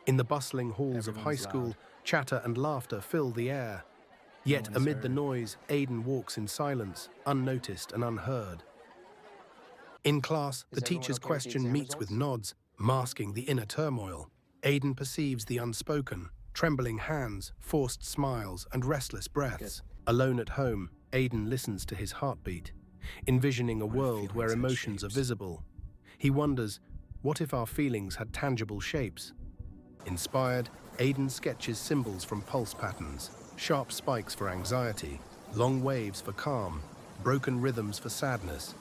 In the bustling halls of high Everyone's school, loud. chatter and laughter fill the air. No Yet one's amid the heard. noise, Aiden walks in silence, unnoticed and unheard. In class, the everyone teacher's okay with the question exam meets with results? nods, masking the inner turmoil. Aiden perceives the unspoken, trembling hands, forced smiles, and restless breaths. Alone at home, Aiden listens to his heartbeat, envisioning a What if world where feelings had emotions are shapes? visible. He wonders, what if our feelings had tangible shapes? Inspired, Aiden sketches symbols from pulse patterns, sharp spikes for anxiety, long waves for calm, broken rhythms for sadness.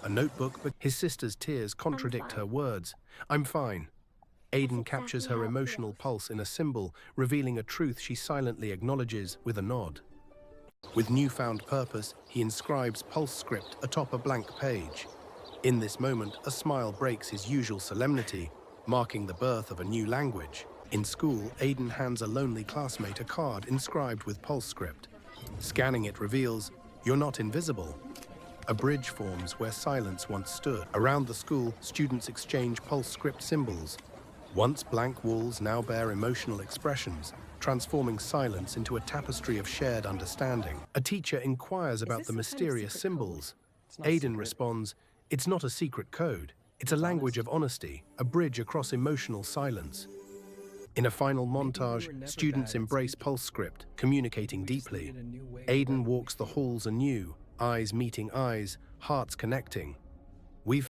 A notebook, but his sister's tears contradict her words. I'm fine. Aiden captures her emotional pulse in a symbol, revealing a truth she silently acknowledges with a nod. With newfound purpose, he inscribes pulse script atop a blank page. In this moment, a smile breaks his usual solemnity, marking the birth of a new language. In school, Aiden hands a lonely classmate a card inscribed with pulse script. Scanning it reveals, "You're not invisible." A bridge forms where silence once stood. Around the school, students exchange pulse script symbols. Once blank walls now bear emotional expressions, transforming silence into a tapestry of shared understanding. A teacher inquires about the mysterious symbols. Aiden responds, "It's not a secret code. It's a language of honesty, a bridge across emotional silence." In a final montage, students embrace pulse script, communicating deeply. Aiden walks the halls anew, eyes meeting eyes, hearts connecting. We've